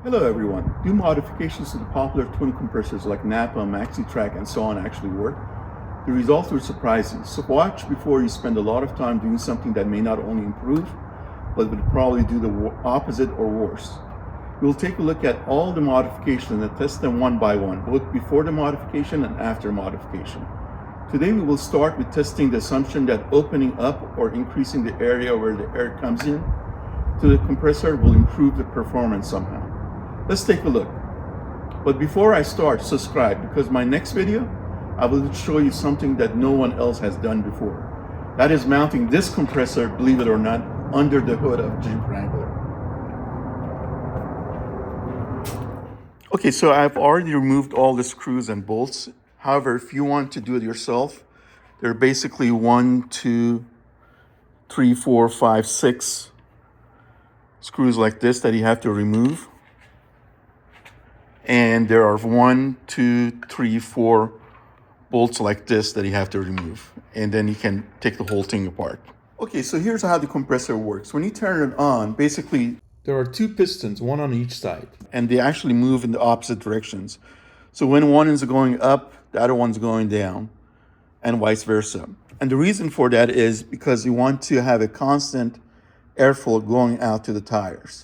Hello everyone. Do modifications to the popular twin compressors like NAPA, Maxi Trac, and so on actually work? The results will surprise you. So watch before you spend a lot of time doing something that may not only improve, but would probably do the opposite or worse. We'll take a look at all the modifications and test them one by one, both before the modification and after modification. Today we will start with testing the assumption that opening up or increasing the area where the air comes in to the compressor will improve the performance somehow. Let's take a look. But before I start, subscribe, because my next video, I will show you something that no one else has done before. That is mounting this compressor, believe it or not, under the hood of Jeep Wrangler. Okay, so I've already removed all the screws and bolts. However, if you want to do it yourself, there are basically 1, 2, 3, 4, 5, 6 screws like this that you have to remove. And there are 1, 2, 3, 4 bolts like this that you have to remove. And then you can take the whole thing apart. Okay, so here's how the compressor works. When you turn it on, basically there are 2 pistons, one on each side. And they actually move in the opposite directions. So when one is going up, the other one's going down, and vice versa. And the reason for that is because you want to have a constant airflow going out to the tires.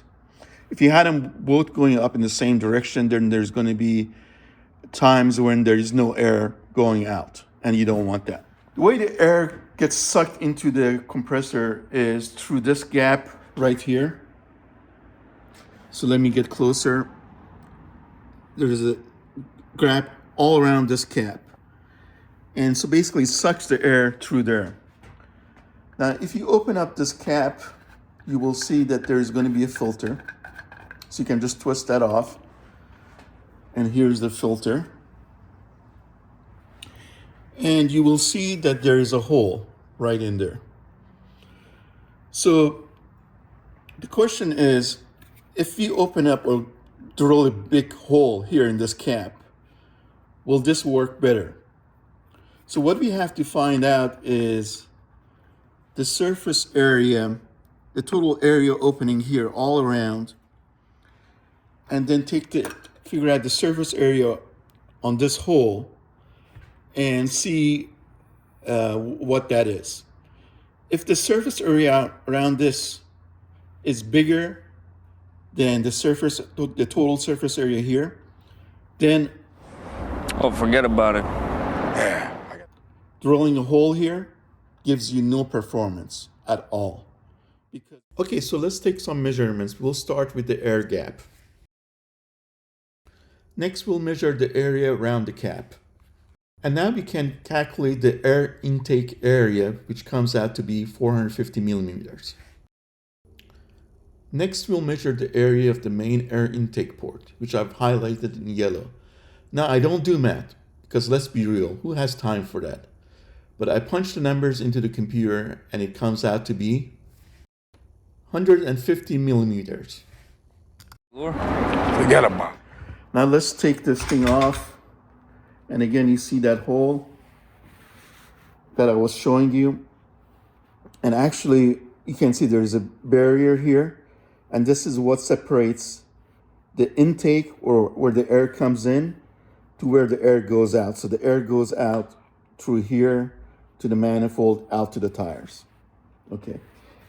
If you had them both going up in the same direction, then there's going to be times when there is no air going out, and you don't want that. The way the air gets sucked into the compressor is through this gap right here. So let me get closer. There's a gap all around this cap. And so basically it sucks the air through there. Now, if you open up this cap, you will see that there's going to be a filter. So you can just twist that off. And here's the filter. And you will see that there is a hole right in there. So the question is, if you open up or drill a big hole here in this cap, will this work better? So what we have to find out is the surface area, the total area opening here all around, and then figure out the surface area on this hole and see what that is. If the surface area around this is bigger than the total surface area here, then forget about it. Drilling a hole here gives you no performance at all. Okay, so let's take some measurements. We'll start with the air gap. Next, we'll measure the area around the cap. And now we can calculate the air intake area, which comes out to be 450 millimeters. Next, we'll measure the area of the main air intake port, which I've highlighted in yellow. Now, I don't do math, because let's be real, who has time for that? But I punch the numbers into the computer, and it comes out to be 150 millimeters. Forget about it. Now let's take this thing off. And again, you see that hole that I was showing you. And actually, you can see there's a barrier here. And this is what separates the intake, or where the air comes in, to where the air goes out. So the air goes out through here to the manifold, out to the tires. Okay.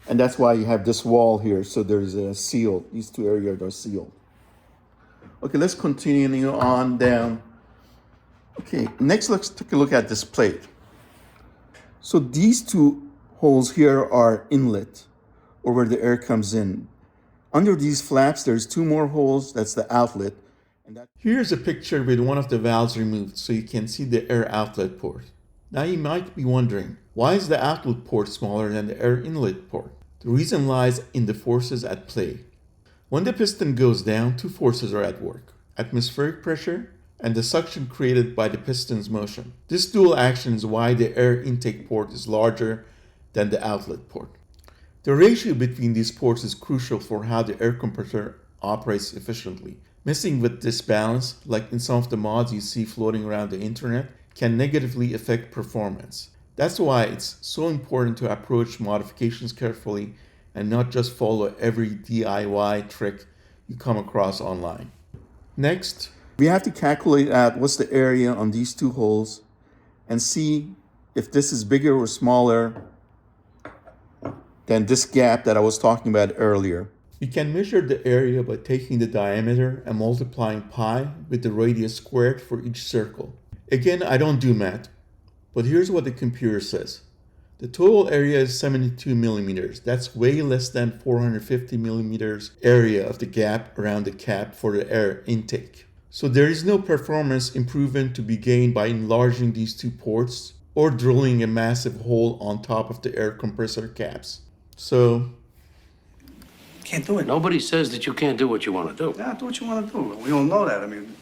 And that's why you have this wall here. So there's a seal. These 2 areas are sealed. Okay, let's continue on down. Okay, next let's take a look at this plate. So these 2 holes here are inlet, or where the air comes in. Under these flaps, there's 2 more holes. That's the outlet. Here's a picture with one of the valves removed, so you can see the air outlet port. Now you might be wondering, why is the outlet port smaller than the air inlet port? The reason lies in the forces at play. When the piston goes down, 2 forces are at work: atmospheric pressure and the suction created by the piston's motion. This dual action is why the air intake port is larger than the outlet port. The ratio between these ports is crucial for how the air compressor operates efficiently. Messing with this balance, like in some of the mods you see floating around the internet, can negatively affect performance. That's why it's so important to approach modifications carefully and not just follow every DIY trick you come across online. Next, we have to calculate out what's the area on these two holes and see if this is bigger or smaller than this gap that I was talking about earlier. We can measure the area by taking the diameter and multiplying pi with the radius squared for each circle. Again, I don't do math, but here's what the computer says. The total area is 72 millimeters. That's way less than 450 millimeters area of the gap around the cap for the air intake. So there is no performance improvement to be gained by enlarging these two ports or drilling a massive hole on top of the air compressor caps. So, can't do it. Nobody says that you can't do what you want to do. Yeah, do what you want to do. We all know that. I mean,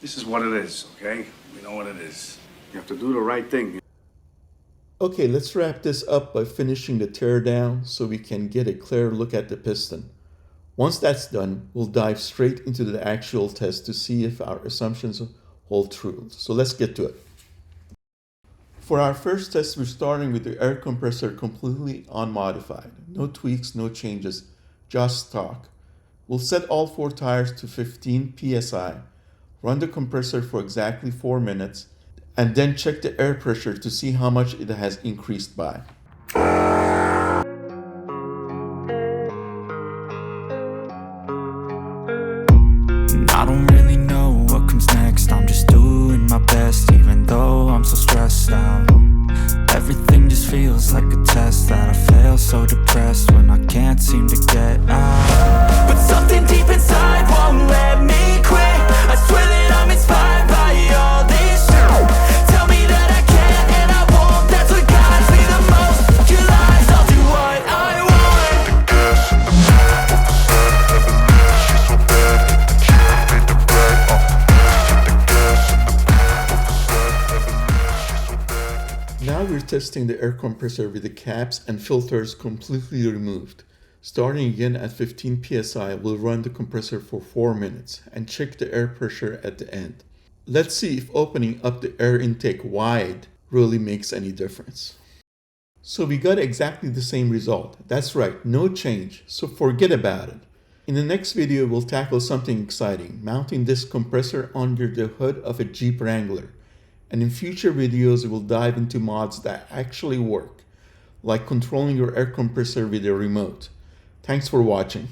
this is what it is, okay? We know what it is. You have to do the right thing. okay, let's wrap this up by finishing the teardown so we can get a clear look at the piston. Once that's done, we'll dive straight into the actual test to see if our assumptions hold true. So let's get to it. For our first test, we're starting with the air compressor completely unmodified. No tweaks, no changes, just stock. We'll set all 4 tires to 15 psi, run the compressor for exactly 4 minutes, and then check the air pressure to see how much it has increased by. I don't really know what comes next. I'm just doing my best, even though I'm so stressed out. Everything just feels like a test that I fail, so depressed when I can't seem to get out. But something deep inside won't let me quit. I swear that I'm inspired by all this shit. Tell me that I can and I won't. That's what guides me the most. Your lies, I'll do what I want. Now we're testing the air compressor with the caps and filters completely removed. Starting again at 15 psi, we'll run the compressor for 4 minutes and check the air pressure at the end. Let's see if opening up the air intake wide really makes any difference. So we got exactly the same result. That's right, no change, so forget about it. In the next video, we'll tackle something exciting, mounting this compressor under the hood of a Jeep Wrangler. And in future videos, we'll dive into mods that actually work, like controlling your air compressor with a remote. Thanks for watching.